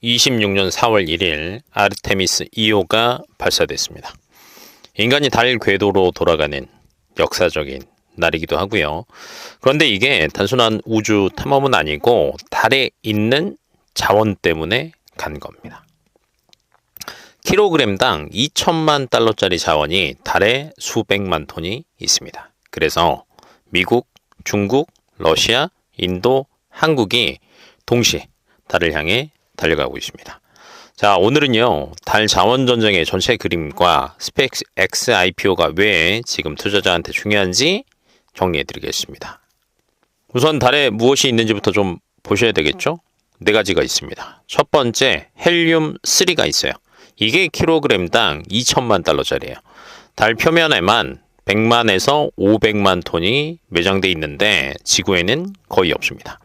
26년 4월 1일 아르테미스 2호가 발사됐습니다. 인간이 달 궤도로 돌아가는 역사적인 날이기도 하고요. 그런데 이게 단순한 우주 탐험은 아니고 달에 있는 자원 때문에 간 겁니다. 킬로그램당 2천만 달러짜리 자원이 달에 수백만 톤이 있습니다. 그래서 미국, 중국, 러시아, 인도, 한국이 동시에 달을 향해 달려가고 있습니다. 자, 오늘은요, 달 자원 전쟁의 전체 그림과 스페이스X IPO가 왜 지금 투자자한테 중요한지 정리해 드리겠습니다. 우선 달에 무엇이 있는지부터 좀 보셔야 되겠죠? 네 가지가 있습니다. 첫 번째, 헬륨3가 있어요. 이게 킬로그램당 2천만 달러짜리예요. 달 표면에만 100만에서 500만 톤이 매장돼 있는데 지구에는 거의 없습니다.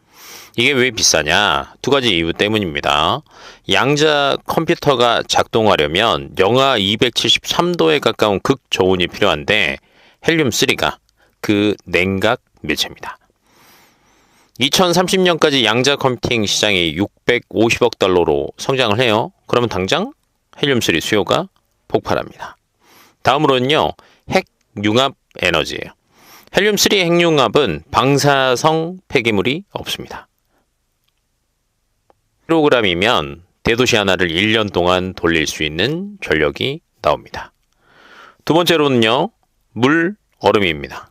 이게 왜 비싸냐? 두 가지 이유 때문입니다. 양자 컴퓨터가 작동하려면 영하 273도에 가까운 극저온이 필요한데 헬륨3가 그 냉각 매체입니다. 2030년까지 양자 컴퓨팅 시장이 650억 달러로 성장을 해요. 그러면 당장 헬륨3 수요가 폭발합니다. 다음으로는요, 핵융합 에너지예요. 헬륨3 핵융합은 방사성 폐기물이 없습니다. 킬로그램이면 대도시 하나를 1년 동안 돌릴 수 있는 전력이 나옵니다. 두 번째로는요, 물, 얼음입니다.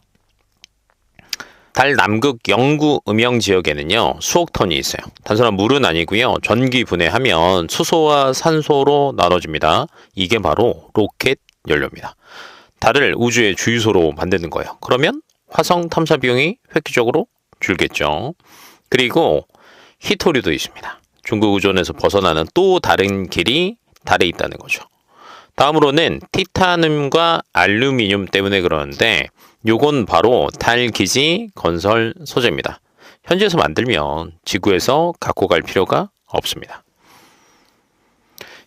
달 남극 영구 음영 지역에는요, 수억 톤이 있어요. 단순한 물은 아니고요, 전기 분해하면 수소와 산소로 나눠집니다. 이게 바로 로켓 연료입니다. 달을 우주의 주유소로 만드는 거예요. 그러면 화성 탐사 비용이 획기적으로 줄겠죠. 그리고 히토류도 있습니다. 중국 우주선에서 벗어나는 또 다른 길이 달에 있다는 거죠. 다음으로는 티타늄과 알루미늄 때문에 그러는데 요건 바로 달 기지 건설 소재입니다. 현지에서 만들면 지구에서 갖고 갈 필요가 없습니다.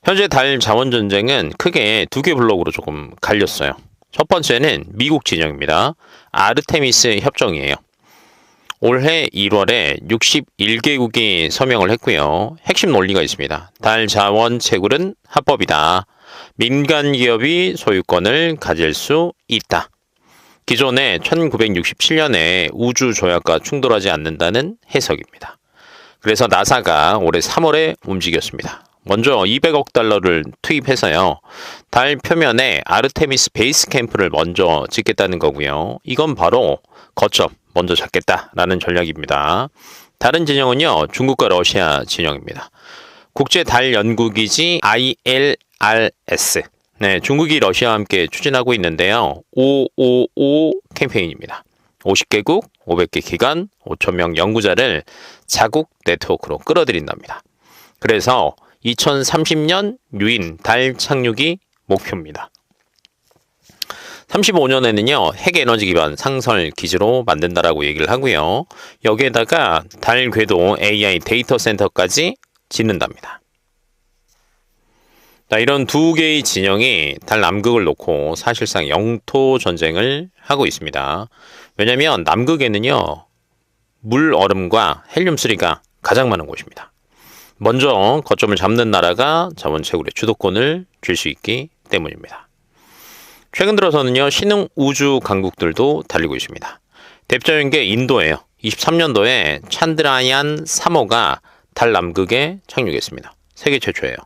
현재 달 자원 전쟁은 크게 두 개 블록으로 조금 갈렸어요. 첫 번째는 미국 진영입니다. 아르테미스 협정이에요. 올해 1월에 61개국이 서명을 했고요. 핵심 논리가 있습니다. 달 자원 채굴은 합법이다. 민간 기업이 소유권을 가질 수 있다. 기존에 1967년에 우주조약과 충돌하지 않는다는 해석입니다. 그래서 나사가 올해 3월에 움직였습니다. 먼저 200억 달러를 투입해서요, 달 표면에 아르테미스 베이스 캠프를 먼저 짓겠다는 거고요. 이건 바로 거점 먼저 잡겠다라는 전략입니다. 다른 진영은요, 중국과 러시아 진영입니다. 국제 달 연구기지 ILRS. 네, 중국이 러시아와 함께 추진하고 있는데요. 555 캠페인입니다. 50개국, 500개 기관, 5,000명 연구자를 자국 네트워크로 끌어들인답니다. 그래서 2030년 유인 달 착륙이 목표입니다. 35년에는요, 핵에너지 기반 상설 기지로 만든다라고 얘기를 하고요. 여기에다가 달 궤도 AI 데이터 센터까지 짓는답니다. 자, 이런 두 개의 진영이 달 남극을 놓고 사실상 영토 전쟁을 하고 있습니다. 왜냐하면 남극에는요, 물, 얼음과 헬륨3가 가장 많은 곳입니다. 먼저 거점을 잡는 나라가 자원 채굴의 주도권을 쥘 수 있기 때문입니다. 최근 들어서는요, 신흥 우주 강국들도 달리고 있습니다. 대표적인 게 인도예요. 23년도에 찬드라얀 3호가 달 남극에 착륙했습니다. 세계 최초예요.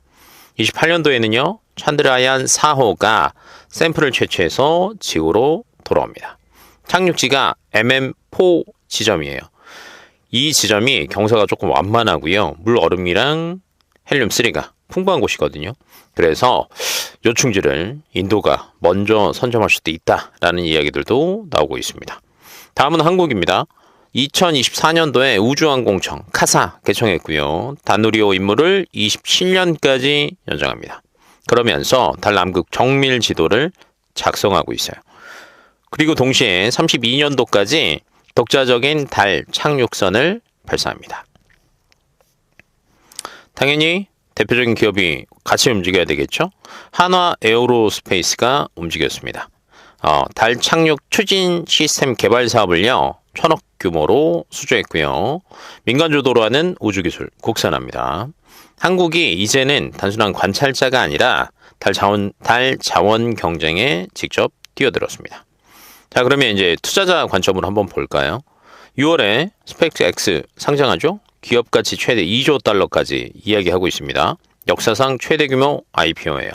28년도에는요, 찬드라얀 4호가 샘플을 채취해서 지구로 돌아옵니다. 착륙지가 MM4 지점이에요. 이 지점이 경사가 조금 완만하고요, 물, 얼음이랑 헬륨3가 풍부한 곳이거든요. 그래서 요충지를 인도가 먼저 선점할 수도 있다라는 이야기들도 나오고 있습니다. 다음은 한국입니다. 2024년도에 우주항공청 카사 개청했고요. 다누리호 임무를 27년까지 연장합니다. 그러면서 달 남극 정밀 지도를 작성하고 있어요. 그리고 동시에 32년도까지 독자적인 달 착륙선을 발사합니다. 당연히 대표적인 기업이 같이 움직여야 되겠죠. 한화 에어로스페이스가 움직였습니다. 달 착륙 추진 시스템 개발 사업을요, 1,000억 규모로 수주했고요. 민간 주도로 하는 우주기술 국산화입니다. 한국이 이제는 단순한 관찰자가 아니라 달 자원 경쟁에 직접 뛰어들었습니다. 자, 그러면 이제 투자자 관점으로 한번 볼까요? 6월에 스페이스X 상장하죠? 기업 가치 최대 2조 달러까지 이야기하고 있습니다. 역사상 최대 규모 IPO예요.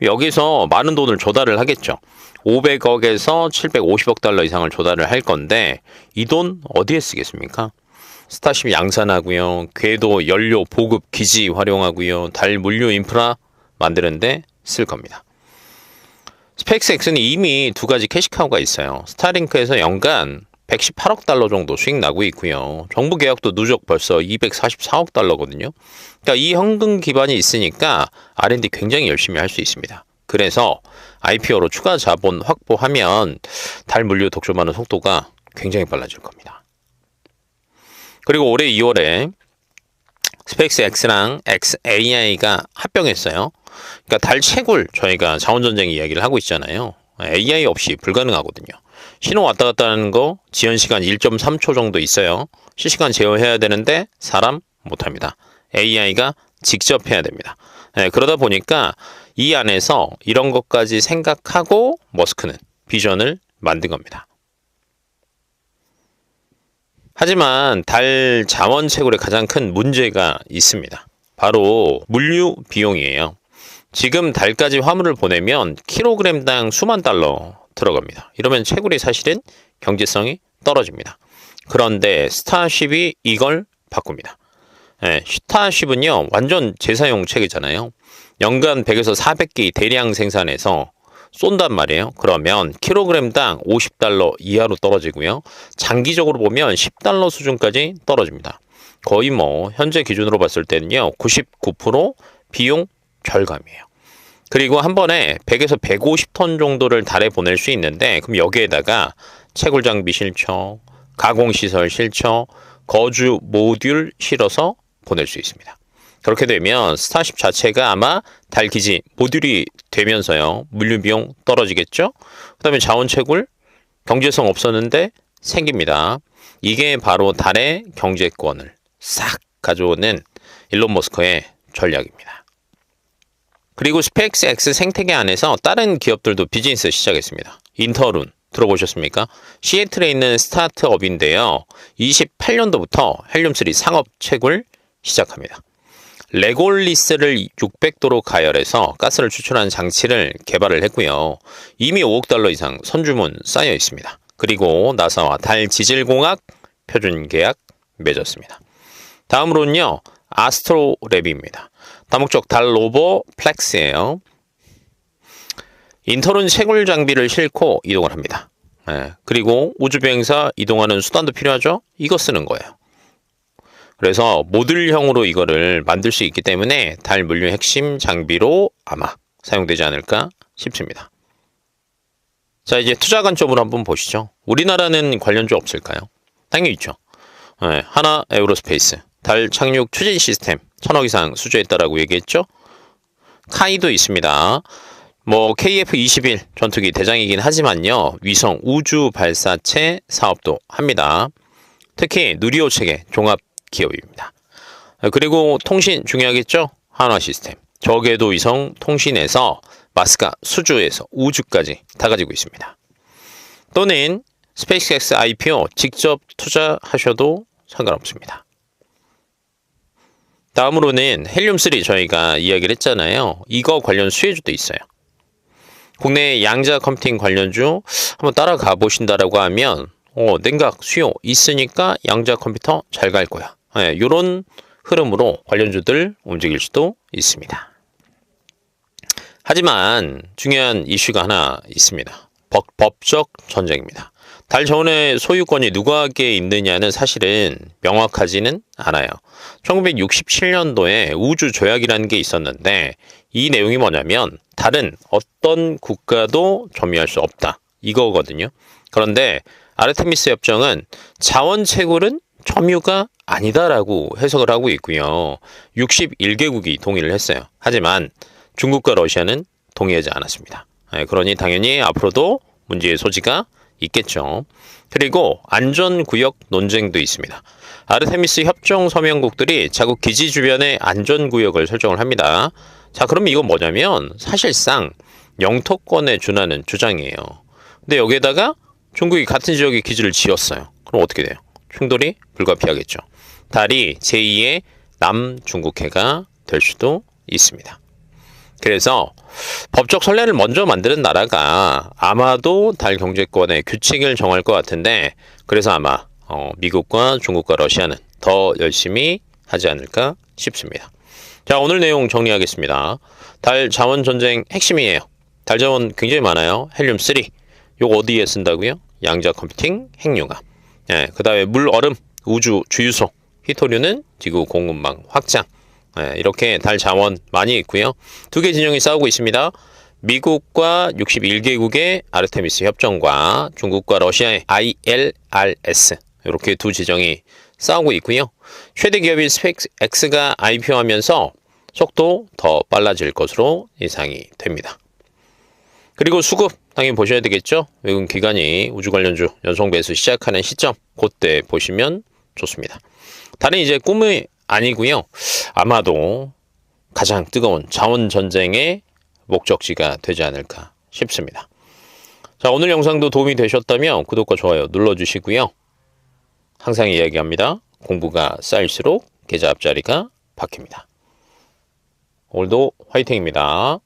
여기서 많은 돈을 조달을 하겠죠. 500억에서 750억 달러 이상을 조달을 할 건데 이 돈 어디에 쓰겠습니까? 스타쉽 양산하고요. 궤도 연료 보급 기지 활용하고요. 달 물류 인프라 만드는데 쓸 겁니다. 스페이스X는 이미 두 가지 캐시카우가 있어요. 스타링크에서 연간 118억 달러 정도 수익 나고 있고요. 정부 계약도 누적 벌써 244억 달러거든요. 그러니까 이 현금 기반이 있으니까 R&D 굉장히 열심히 할 수 있습니다. 그래서 IPO로 추가 자본 확보하면 달 물류 독점하는 속도가 굉장히 빨라질 겁니다. 그리고 올해 2월에 스페이스X랑 xAI가 합병했어요. 그러니까 달 채굴 저희가 자원전쟁 이야기를 하고 있잖아요. AI 없이 불가능하거든요. 신호 왔다 갔다 하는 거 지연시간 1.3초 정도 있어요. 실시간 제어해야 되는데 사람 못합니다. AI가 직접 해야 됩니다. 그러다 보니까 이 안에서 이런 것까지 생각하고 머스크는 비전을 만든 겁니다. 하지만 달 자원 채굴에 가장 큰 문제가 있습니다. 바로 물류 비용이에요. 지금 달까지 화물을 보내면 킬로그램당 수만 달러 들어갑니다. 이러면 채굴이 사실은 경제성이 떨어집니다. 그런데 스타쉽이 이걸 바꿉니다. 스타쉽은요 완전 재사용 체계잖아요. 연간 100에서 400개 대량 생산해서 쏜단 말이에요. 그러면 킬로그램당 50달러 이하로 떨어지고요. 장기적으로 보면 10달러 수준까지 떨어집니다. 거의 뭐 현재 기준으로 봤을 때는요 99% 비용 절감이에요. 그리고 한 번에 100에서 150톤 정도를 달에 보낼 수 있는데 그럼 여기에다가 채굴 장비 실쳐, 가공시설 실쳐, 거주 모듈 실어서 보낼 수 있습니다. 그렇게 되면 스타쉽 자체가 아마 달 기지 모듈이 되면서요. 물류 비용 떨어지겠죠? 그 다음에 자원 채굴 경제성 없었는데 생깁니다. 이게 바로 달의 경제권을 싹 가져오는 일론 머스크의 전략입니다. 그리고 스페이스X 생태계 안에서 다른 기업들도 비즈니스 시작했습니다. 인터룬 들어보셨습니까? 시애틀에 있는 스타트업인데요. 28년도부터 헬륨3 상업 채굴 시작합니다. 레골리스를 600도로 가열해서 가스를 추출하는 장치를 개발을 했고요. 이미 5억 달러 이상 선주문 쌓여 있습니다. 그리고 나사와 달 지질공학 표준 계약 맺었습니다. 다음으로는요. 아스트로랩입니다. 다목적 달 로버 플렉스예요. 인터룬 채굴 장비를 싣고 이동을 합니다. 그리고 우주비행사 이동하는 수단도 필요하죠? 이거 쓰는 거예요. 그래서 모듈형으로 이거를 만들 수 있기 때문에 달 물류 핵심 장비로 아마 사용되지 않을까 싶습니다. 자, 이제 투자 관점으로 한번 보시죠. 우리나라는 관련주 없을까요? 당연히 있죠. 하나 에어로스페이스, 달 착륙 추진 시스템 1000억 이상 수주했다라고 얘기했죠. 카이도 있습니다. 뭐 KF-21 전투기 대장이긴 하지만요. 위성 우주 발사체 사업도 합니다. 특히 누리호 체계 종합 기업입니다. 그리고 통신 중요하겠죠? 한화 시스템. 저궤도 위성 통신에서 마스가 수주에서 우주까지 다 가지고 있습니다. 또는 스페이스X IPO 직접 투자하셔도 상관없습니다. 다음으로는 헬륨3 저희가 이야기를 했잖아요. 이거 관련 수혜주도 있어요. 국내 양자 컴퓨팅 관련주 한번 따라가 보신다라고 하면 냉각 수요 있으니까 양자 컴퓨터 잘 갈 거야. 이런 흐름으로 관련주들 움직일 수도 있습니다. 하지만 중요한 이슈가 하나 있습니다. 법적 전쟁입니다. 달 자원의 소유권이 누구에게 있느냐는 사실은 명확하지는 않아요. 1967년도에 우주 조약이라는 게 있었는데 이 내용이 뭐냐면 달은 어떤 국가도 점유할 수 없다. 이거거든요. 그런데 아르테미스 협정은 자원 채굴은 점유가 아니다라고 해석을 하고 있고요. 61개국이 동의를 했어요. 하지만 중국과 러시아는 동의하지 않았습니다. 그러니 당연히 앞으로도 문제의 소지가 있겠죠. 그리고 안전구역 논쟁도 있습니다. 아르테미스 협정 서명국들이 자국 기지 주변의 안전구역을 설정을 합니다. 자, 그럼 이건 뭐냐면 사실상 영토권에 준하는 주장이에요. 근데 여기에다가 중국이 같은 지역에 기지를 지었어요. 그럼 어떻게 돼요? 충돌이 불가피하겠죠. 달이 제2의 남중국해가 될 수도 있습니다. 그래서 법적 선례를 먼저 만드는 나라가 아마도 달 경제권의 규칙을 정할 것 같은데, 그래서 아마 미국과 중국과 러시아는 더 열심히 하지 않을까 싶습니다. 자, 오늘 내용 정리하겠습니다. 달 자원 전쟁 핵심이에요. 달 자원 굉장히 많아요. 헬륨3. 요거 어디에 쓴다고요? 양자 컴퓨팅, 핵융합. 예, 그 다음에 물, 얼음, 우주, 주유소. 히토류는 지구 공급망 확장. 예, 이렇게 달 자원 많이 있고요. 두 개 진영이 싸우고 있습니다. 미국과 61개국의 아르테미스 협정과 중국과 러시아의 ILRS. 이렇게 두 지정이 싸우고 있고요. 최대 기업인 스페이스X가 IPO하면서 속도 더 빨라질 것으로 예상이 됩니다. 그리고 수급 당연히 보셔야 되겠죠. 외국 기관이 우주 관련주 연속 매수 시작하는 시점, 그때 보시면 좋습니다. 달은 이제 꿈이 아니고요. 아마도 가장 뜨거운 자원 전쟁의 목적지가 되지 않을까 싶습니다. 자, 오늘 영상도 도움이 되셨다면 구독과 좋아요 눌러주시고요. 항상 이야기합니다. 공부가 쌓일수록 계좌 앞자리가 바뀝니다. 오늘도 화이팅입니다.